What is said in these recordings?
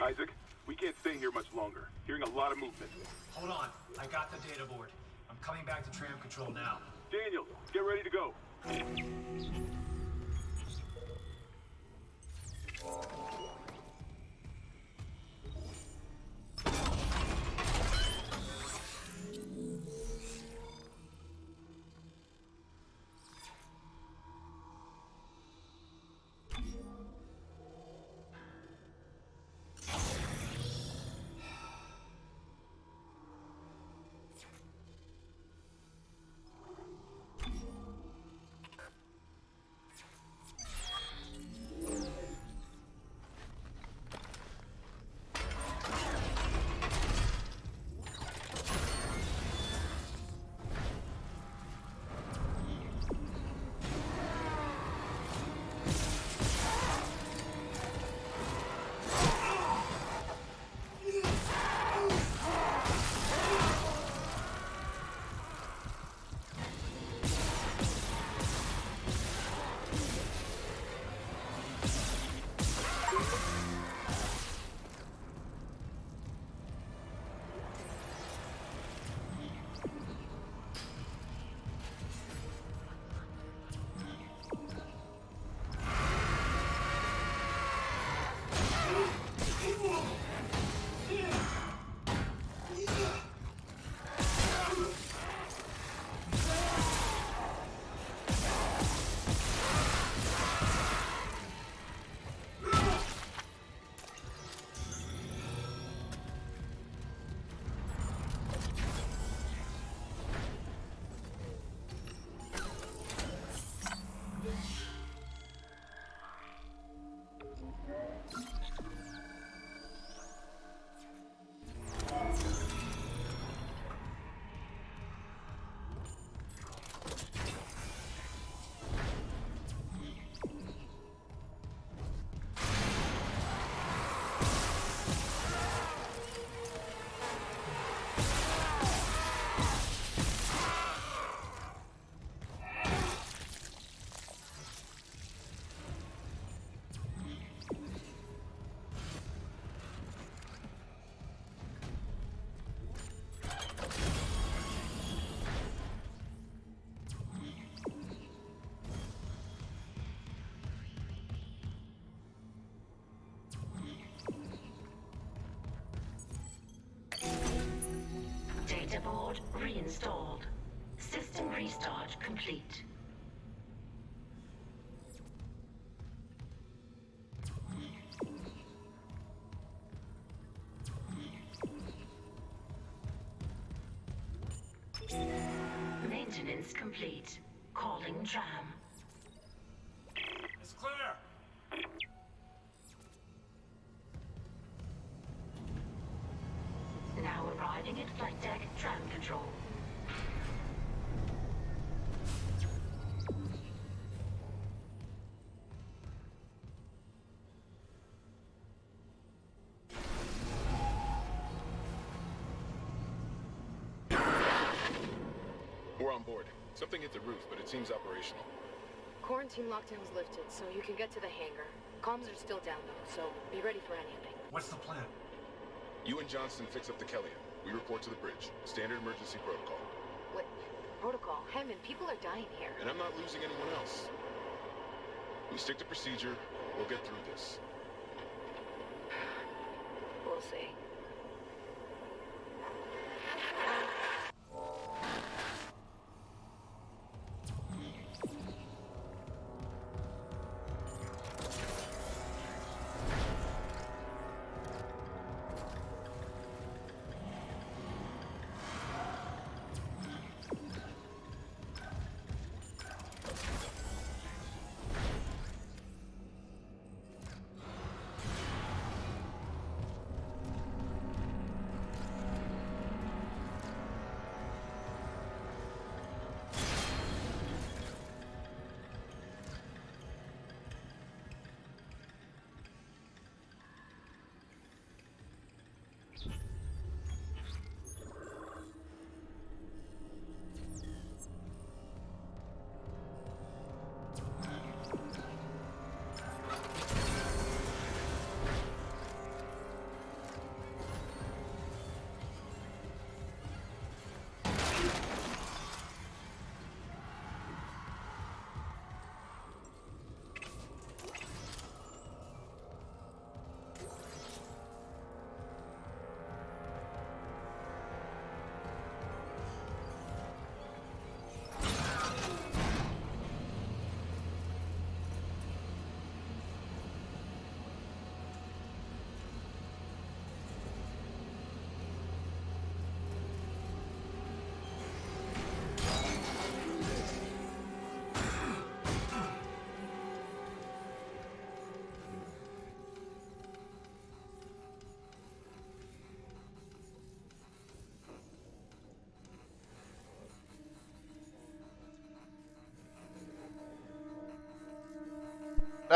Isaac, we can't stay here much longer. Hearing a lot of movement. Hold on. I got the data board. I'm coming back to tram control now. Daniel, get ready to go. Data board reinstalled. System restart complete. Maintenance complete. Calling tram. It's clear! Now arriving at flight deck tram control. We're on board. Something hit the roof, but it seems operational. Quarantine lockdown's lifted, so you can get to the hangar. Comms are still down though, so be ready for anything. What's the plan? You and Johnston fix up the Kellyan. We report to the bridge. Standard emergency protocol. What? Protocol? Hammond, people are dying here. And I'm not losing anyone else. We stick to procedure. We'll get through this. We'll see.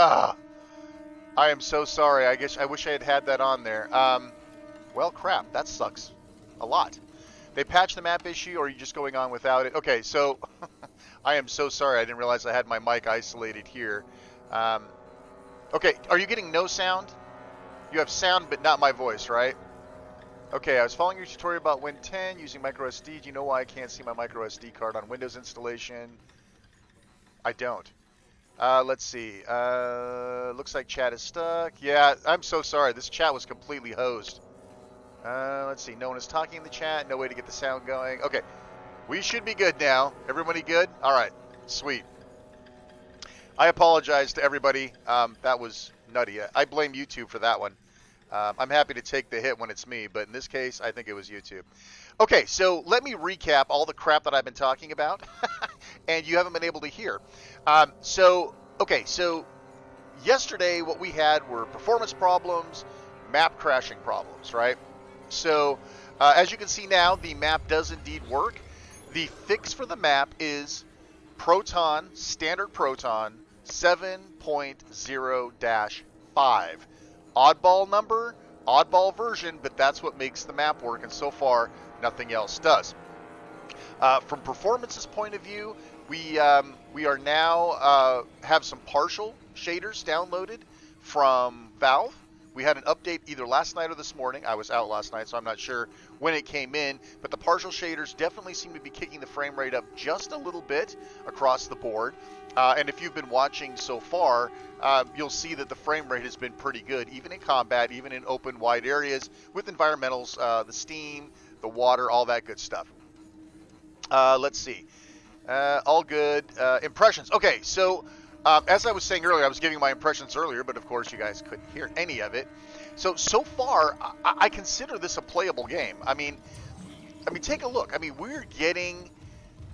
Ah, I am so sorry. I wish I had had that on there. Well, crap. That sucks a lot. They patched the map issue, or are you just going on without it? Okay, so I am so sorry. I didn't realize I had my mic isolated here. Okay, are you getting no sound? You have sound, but not my voice, right? Okay, I was following your tutorial about Win 10 using microSD. Do you know why I can't see my microSD card on Windows installation? I don't. Let's see. Looks like chat is stuck. Yeah, I'm so sorry. This chat was completely hosed. Let's see. No one is talking in the chat. No way to get the sound going. Okay, we should be good now. Everybody good? All right, sweet. I apologize to everybody. That was nutty. I blame YouTube for that one. I'm happy to take the hit when it's me, but in this case, I think it was YouTube. Okay, so let me recap all the crap that I've been talking about, and you haven't been able to hear. So yesterday what we had were performance problems, map crashing problems, right? So as you can see now, the map does indeed work. The fix for the map is Proton, standard Proton 7.0-5. Oddball number, oddball version, but that's what makes the map work, and so far, nothing else does. From performance's point of view, we are now have some partial shaders downloaded from Valve. We had an update either last night or this morning. I was out last night, so I'm not sure when it came in, but the partial shaders definitely seem to be kicking the frame rate up just a little bit across the board. And if you've been watching so far, you'll see that the frame rate has been pretty good, even in combat, even in open, wide areas, with environmentals, the steam, the water, all that good stuff. Let's see. All good. Impressions. Okay, so as I was saying earlier, I was giving my impressions earlier, but of course you guys couldn't hear any of it. So far, I consider this a playable game. I mean, take a look. I mean, we're getting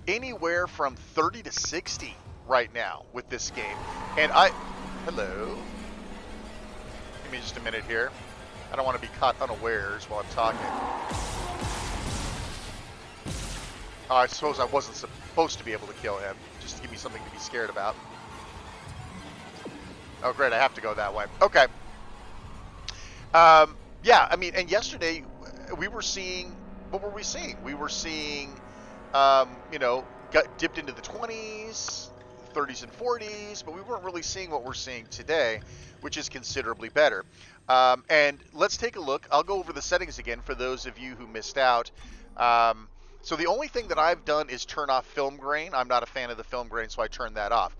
anywhere from 30 to 60 right now with this game. And hello. Give me just a minute here. I don't want to be caught unawares while I'm talking. I suppose I wasn't supposed to be able to kill him, just to give me something to be scared about. Oh, great, I have to go that way. Okay. Yeah, I mean, and yesterday we were seeing, what were we seeing? We were seeing, got dipped into the 20s, 30s and 40s, but we weren't really seeing what we're seeing today, which is considerably better. And let's take a look. I'll go over the settings again for those of you who missed out. So the only thing that I've done is turn off film grain. I'm not a fan of the film grain, so I turned that off.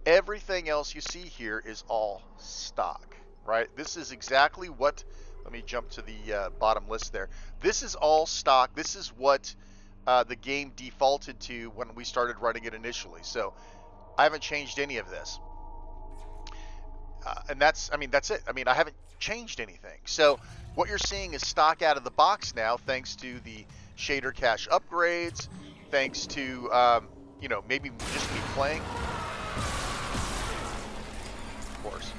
Everything else you see here is all stock, right? This is exactly what, let me jump to the bottom list there. This is all stock. This is what the game defaulted to when we started running it initially. So I haven't changed any of this. And that's it. I mean, I haven't changed anything. So what you're seeing is stock out of the box now, thanks to the shader cache upgrades, thanks to, maybe just me playing. Of course.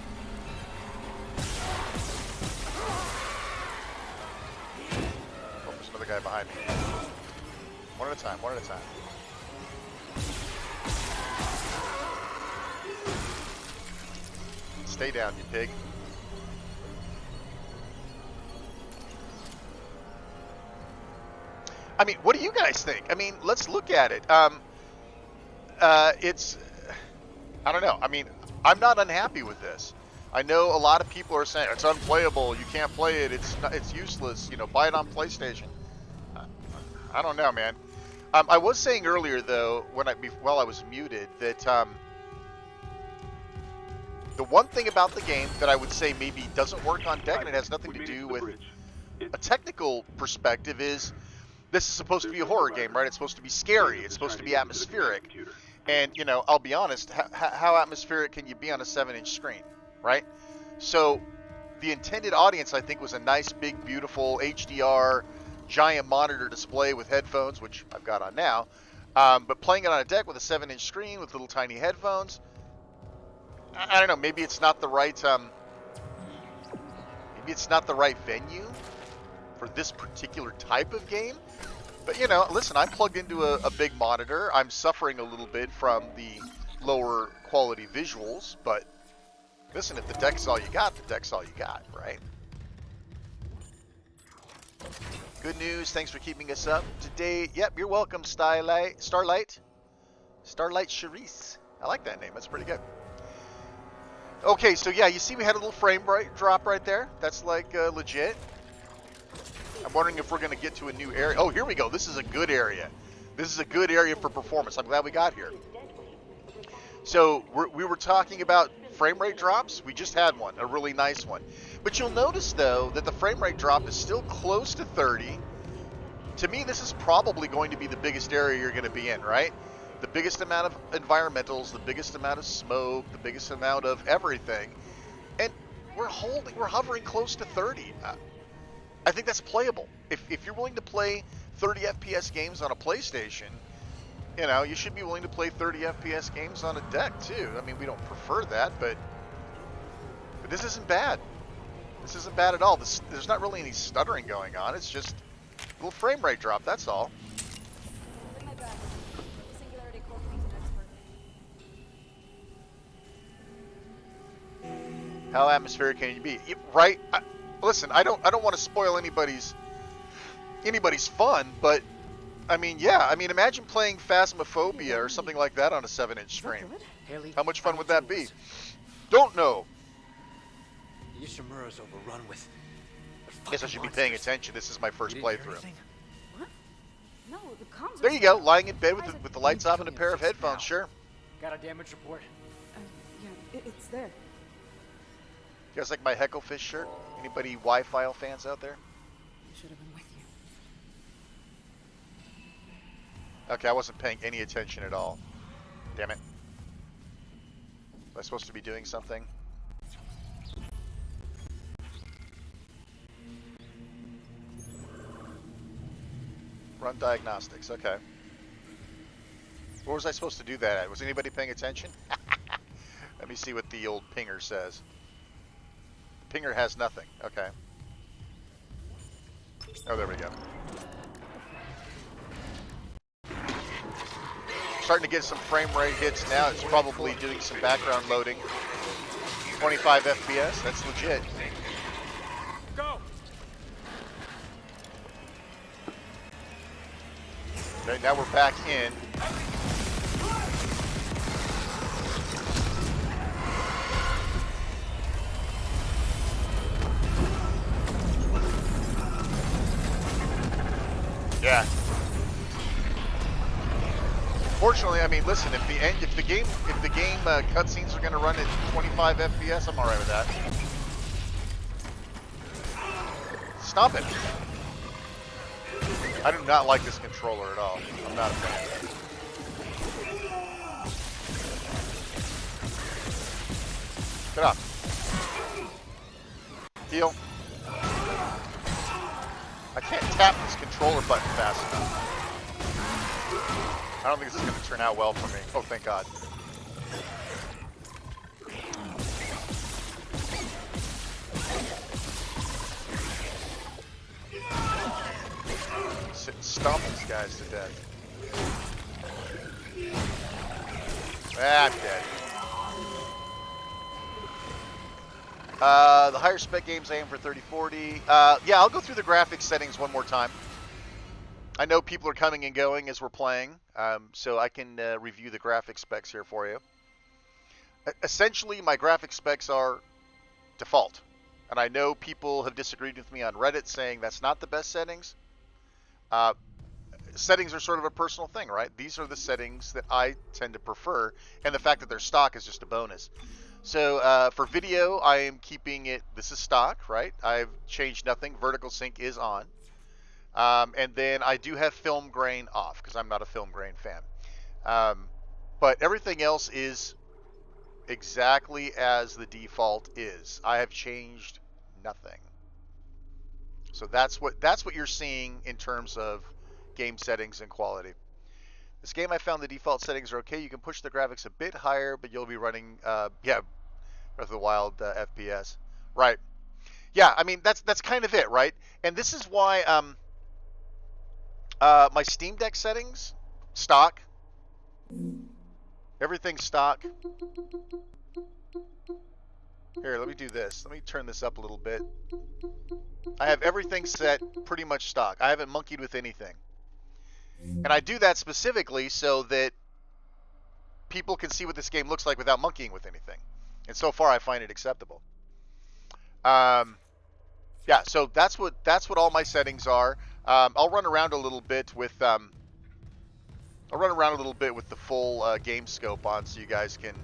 Oh, there's another guy behind me. One at a time, one at a time. Stay down, you pig. I mean, what do you guys think? I mean, let's look at it. It's, I don't know. I mean, I'm not unhappy with this. I know a lot of people are saying it's unplayable. You can't play it. It's useless. Buy it on PlayStation. I don't know, man. I was saying earlier though, while I was muted, that the one thing about the game that I would say maybe doesn't work on deck, and it has nothing to do with a technical perspective, is this is supposed to be a horror game, right? It's supposed to be scary. It's supposed to be atmospheric. And, I'll be honest, how atmospheric can you be on a 7-inch screen, right? So the intended audience, I think, was a nice, big, beautiful HDR giant monitor display with headphones, which I've got on now. But playing it on a deck with a 7-inch screen with little tiny headphones, I don't know, maybe it's not the right venue for this particular type of game. But listen, I'm plugged into a big monitor. I'm suffering a little bit from the lower quality visuals, but Listen, if the deck's all you got, the deck's all you got, right? Good news. Thanks for keeping us up to date. Yep, you're welcome, Starlight. Starlight Charisse. I like that name. That's pretty good. Okay, so yeah, you see we had a little frame drop right there. That's like legit. I'm wondering if we're going to get to a new area. Oh, here we go. This is a good area. This is a good area for performance. I'm glad we got here. So we were talking about frame rate drops. We just had one, a really nice one. But you'll notice, though, that the frame rate drop is still close to 30. To me, this is probably going to be the biggest area you're going to be in, right? The biggest amount of environmentals, the biggest amount of smoke, the biggest amount of everything. And we're hovering close to 30. I think that's playable. If you're willing to play 30 FPS games on a PlayStation, you know, you should be willing to play 30 FPS games on a deck too. I mean, we don't prefer that, but this isn't bad. This isn't bad at all. There's not really any stuttering going on. It's just a little frame rate drop, that's all. How atmospheric can you be? Right? Listen, I don't want to spoil anybody's fun, but I mean, yeah. I mean, imagine playing Phasmophobia or something like that on a 7-inch screen. How much fun would that be? Don't know. Ishimura's overrun with. Guess I should be paying attention. This is my first playthrough. What? No, the comms. There you go, lying in bed with the lights off and a pair of headphones. Sure. Got a damage report? Yeah, it's there. You guys like my Hecklefish shirt? Anybody Wi-Fi fans out there? Should have been with you. Okay, I wasn't paying any attention at all. Damn it. Was I supposed to be doing something? Run diagnostics, okay. Where was I supposed to do that at? Was anybody paying attention? Let me see what the old pinger says. The pinger has nothing, okay. Oh, there we go. Starting to get some frame rate hits now. It's probably doing some background loading. 25 FPS, that's legit. Go! Okay, now we're back in. Yeah. Fortunately, I mean, listen, if the game cutscenes are going to run at 25 FPS, I'm all right with that. Stop it. I do not like this controller at all. I'm not a fan. Get up. Heal. I can't tap this controller button fast enough. I don't think this is going to turn out well for me. Oh, thank God. Sit and stomp these guys to death. Ah, I'm dead. The higher spec games I aim for 3040. Yeah, I'll go through the graphics settings one more time. I know people are coming and going as we're playing, so I can review the graphics specs here for you. Essentially, my graphics specs are default. And I know people have disagreed with me on Reddit saying that's not the best settings. Settings are sort of a personal thing, right? These are the settings that I tend to prefer, and the fact that they're stock is just a bonus. So for video, I am keeping it, this is stock, right? I've changed nothing. Vertical sync is on. And then I do have film grain off because I'm not a film grain fan. But everything else is exactly as the default is. I have changed nothing. So that's what you're seeing in terms of game settings and quality. This game, I found the default settings are okay. You can push the graphics a bit higher, but you'll be running, yeah, Breath of the Wild FPS. Right. Yeah, I mean, that's kind of it, right? And this is why my Steam Deck settings, stock. Everything's stock. Here, let me do this. Let me turn this up a little bit. I have everything set pretty much stock. I haven't monkeyed with anything. And I do that specifically so that people can see what this game looks like without monkeying with anything. And so far, I find it acceptable. Yeah, so that's what all my settings are. I'll run around a little bit with the full game scope on, so you guys can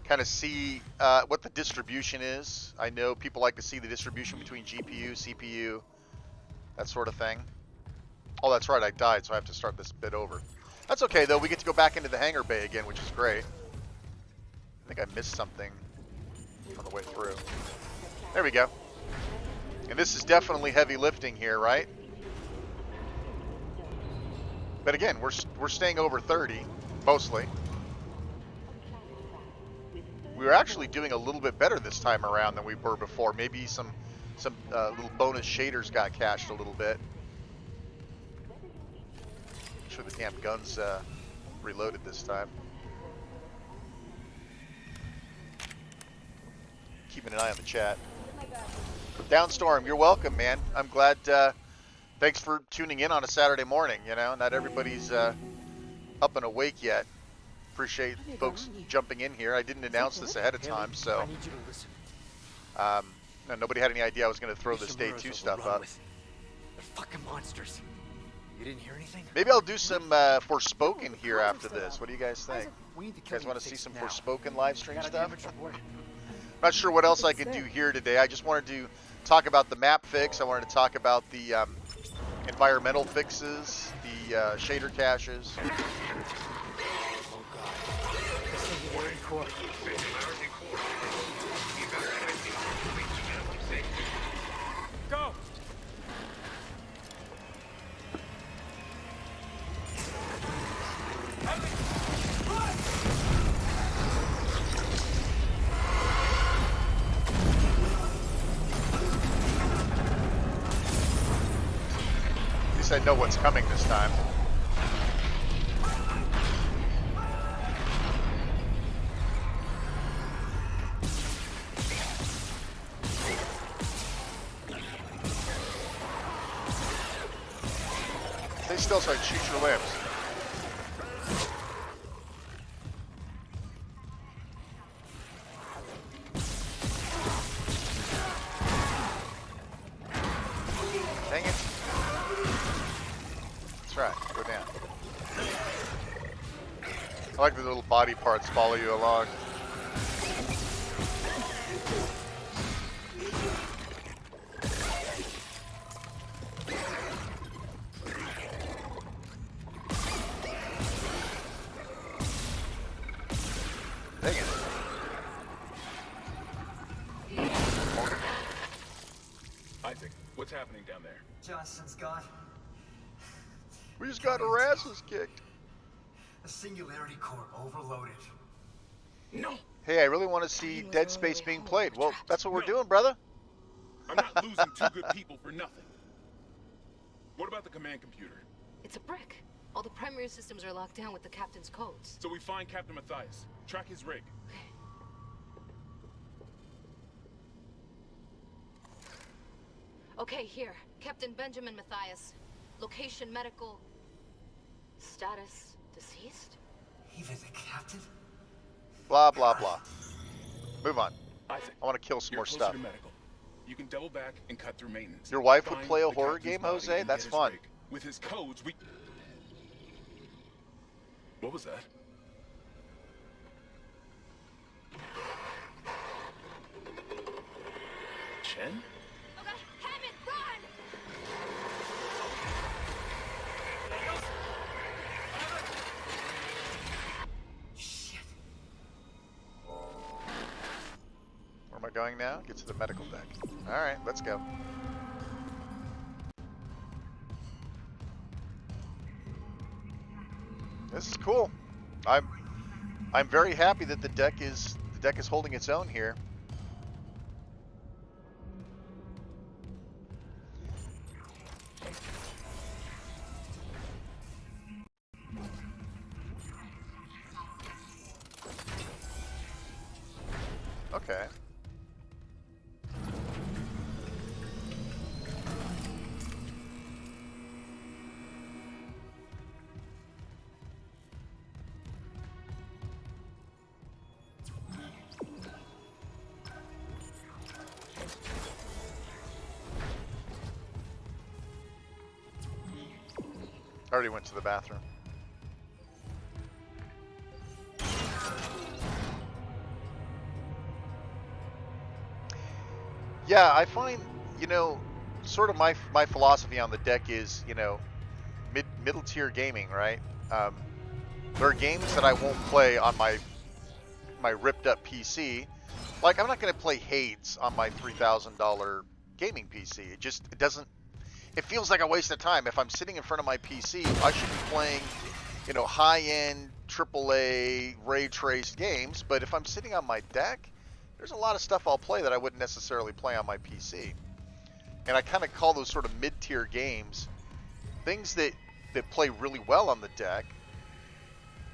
kind of see what the distribution is. I know people like to see the distribution between GPU, CPU, that sort of thing. Oh, that's right, I died, so I have to start this bit over. That's okay, though. We get to go back into the hangar bay again, which is great. I think I missed something on the way through. There we go. And this is definitely heavy lifting here, right? But again, we're staying over 30, mostly. We were actually doing a little bit better this time around than we were before. Maybe some little bonus shaders got cached a little bit. Make sure the damn gun's reloaded this time. Keeping an eye on the chat. Downstorm, you're welcome, man. I'm glad. Thanks for tuning in on a Saturday morning. You know, not everybody's up and awake yet. Appreciate folks jumping in here. I didn't announce this ahead of time, so I need you to listen. no, nobody had any idea I was going to throw this day 2 stuff up. They're fucking monsters. You didn't hear anything? Maybe I'll do some Forspoken here after this. What do you guys think? We need to You guys want to see some Forspoken live stream Got a stuff? damage report. Not sure what else I could do here today. I just wanted to talk about the map fix. I wanted to talk about the environmental fixes, the shader caches. Oh god. This singularity core. Go! At least I know what's coming this time. Stay still so I can shoot your limbs. Dang it. That's right, go down. I like the little body parts follow you along. Dang it. Isaac, what's happening down there? Johnson's gone. We just got our asses kicked. The singularity core overloaded. No! Hey, I really want to see Dead Space being played. Well, that's what we're doing, brother. I'm not losing two good people for nothing. What about the command computer? It's a brick. All the primary systems are locked down with the captain's codes. So we find Captain Matthias, track his rig. Okay, here. Captain Benjamin Matthias. Location medical. Status deceased? Even the captain? Blah, blah, blah. Move on. Isaac, I want to kill some you're more closer stuff. to medical. You can double back and cut through maintenance. Your wife would Find play a the horror captain's game, body Jose? and That's get his fun. rig. With his codes, we... What was that? Chen? Okay, Hammond, run! Shit. Where am I going now? Get to the medical deck. Alright, let's go. This is cool. I'm very happy that the deck is holding its own here. Okay. already went to the bathroom. Yeah, I find, you know, sort of my philosophy on the deck is, you know, middle tier gaming, right? There are games that I won't play on my ripped up PC. Like, I'm not going to play Hades on my $3,000 gaming PC. It doesn't, it feels like a waste of time. If I'm sitting in front of my PC, I should be playing, you know, high-end AAA ray-traced games. But if I'm sitting on my deck, there's a lot of stuff I'll play that I wouldn't necessarily play on my PC. And I kind of call those sort of mid-tier games things that play really well on the deck,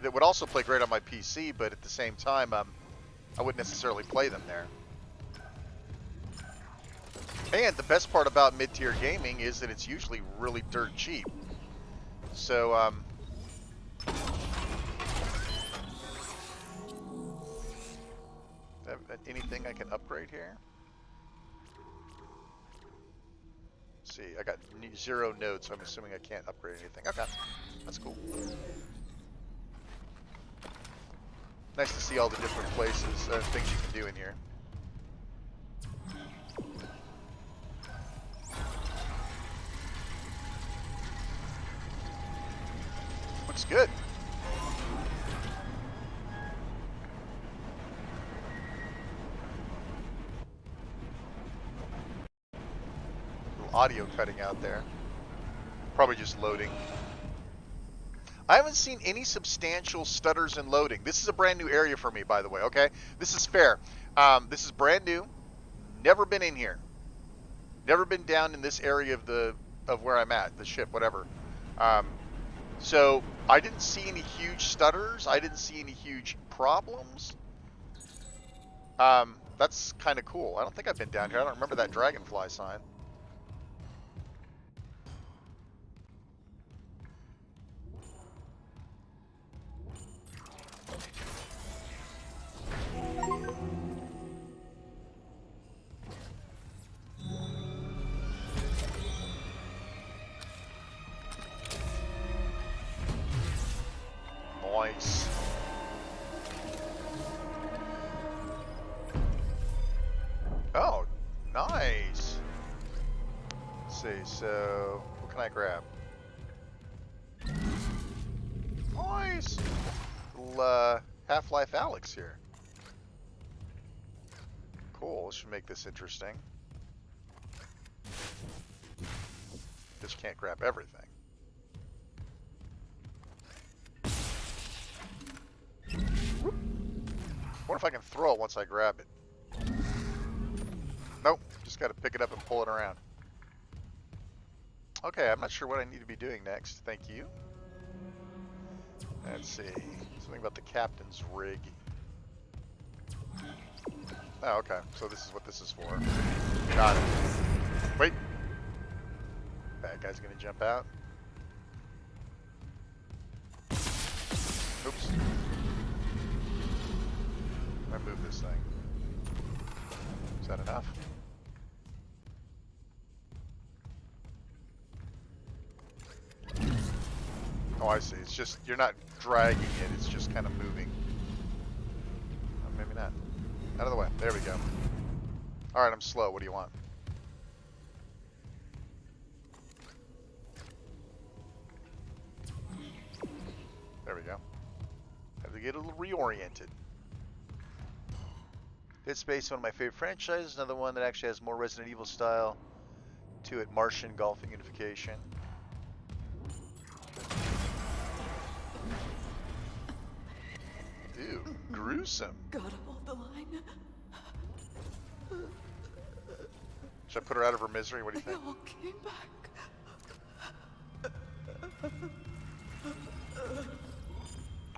that would also play great on my PC, but at the same time, I wouldn't necessarily play them there. And the best part about mid-tier gaming is that it's usually really dirt cheap. So, anything I can upgrade here? Let's see, I got 0 nodes, so I'm assuming I can't upgrade anything. Okay, that's cool. Nice to see all the different places, things you can do in here. Looks good. Little audio cutting out there. Probably just loading. I haven't seen any substantial stutters in loading. This is a brand new area for me, by the way, okay? This is fair. This is brand new. Never been in here. Never been down in this area of where I'm at, the ship, whatever. So I didn't see any huge stutters. I didn't see any huge problems. That's kind of cool. I don't think I've been down here. I don't remember that dragonfly sign. Nice. Oh, nice. Let's see, so what can I grab? Nice. Little Half-Life Alyx here. Cool, this should make this interesting. Just can't grab everything. I wonder if I can throw it once I grab it. Nope, just got to pick it up and pull it around. Okay, I'm not sure what I need to be doing next. Thank you. Let's see. Something about the captain's rig. Oh, okay. So this is what this is for. Got it. Wait. Bad guy's gonna jump out. Oops. I move this thing. Is that enough? Oh, I see. It's just, you're not dragging it, it's just kind of moving. Oh, maybe not. Out of the way. There we go. Alright, I'm slow. What do you want? There we go. Have to get a little reoriented. Dead Space, one of my favorite franchises. Another one that actually has more Resident Evil style to it. Martian golfing unification. Ew, gruesome. Gotta hold the line. Should I put her out of her misery? What do you They think? all came back.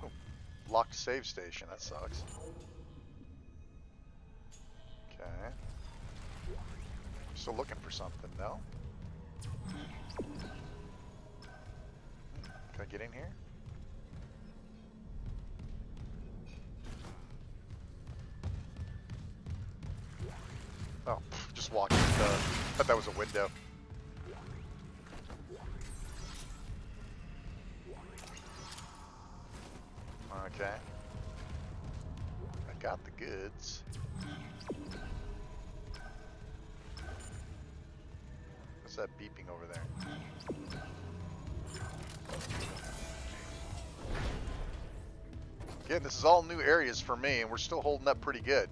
Oh, locked save station. That sucks. Okay. Still looking for something, no? Can I get in here? Oh, just walking. Thought that was a window. Okay. I got the goods. What's that beeping over there? Again, this is all new areas for me, and we're still holding up pretty good.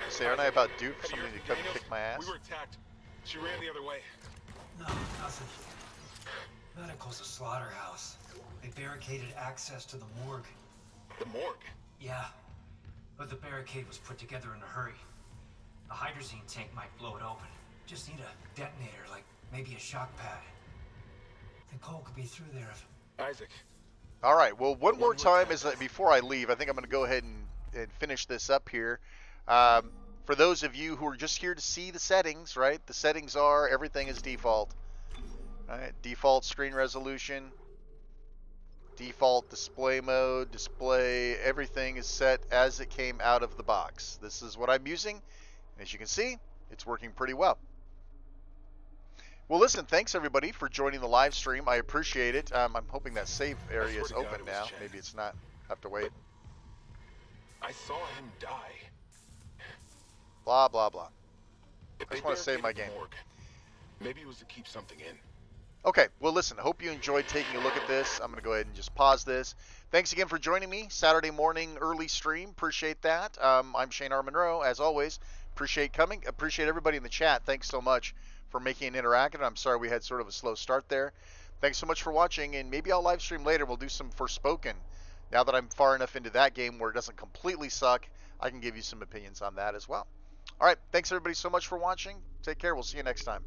Say, aren't I about due for somebody to come Daniels, kick my ass? We were attacked. She ran the other way. No, nothing. Medical's a slaughterhouse. They barricaded access to the morgue. The morgue. Yeah, but the barricade was put together in a hurry. A hydrazine tank might blow it open. Just need a detonator, like maybe a shock pad. Nicole could be through there if... Isaac. All right. Well, one more time time. before I leave, I think I'm going to go ahead and finish this up here. For those of you who are just here to see the settings, right? The settings are everything is default. All right, default screen resolution, default display mode, display, everything is set as it came out of the box. This is what I'm using. As you can see, it's working pretty well. Well, listen, thanks everybody for joining the live stream. I appreciate it. I'm hoping that save area is swear to God open it was now. Chad. Maybe it's not. Have to wait. I saw him die. Blah, blah, blah. If I just they wanna save my barricaded the game. morgue, maybe it was to keep something in. Okay, well listen, hope you enjoyed taking a look at this. I'm going to go ahead and just pause this. Thanks again for joining me. Saturday morning early stream. Appreciate that. I'm Shane R. Monroe, as always. Appreciate coming. Appreciate everybody in the chat. Thanks so much for making it interactive. I'm sorry we had sort of a slow start there. Thanks so much for watching, and maybe I'll live stream later. We'll do some Forspoken. Now that I'm far enough into that game where it doesn't completely suck, I can give you some opinions on that as well. All right, thanks everybody so much for watching. Take care. We'll see you next time.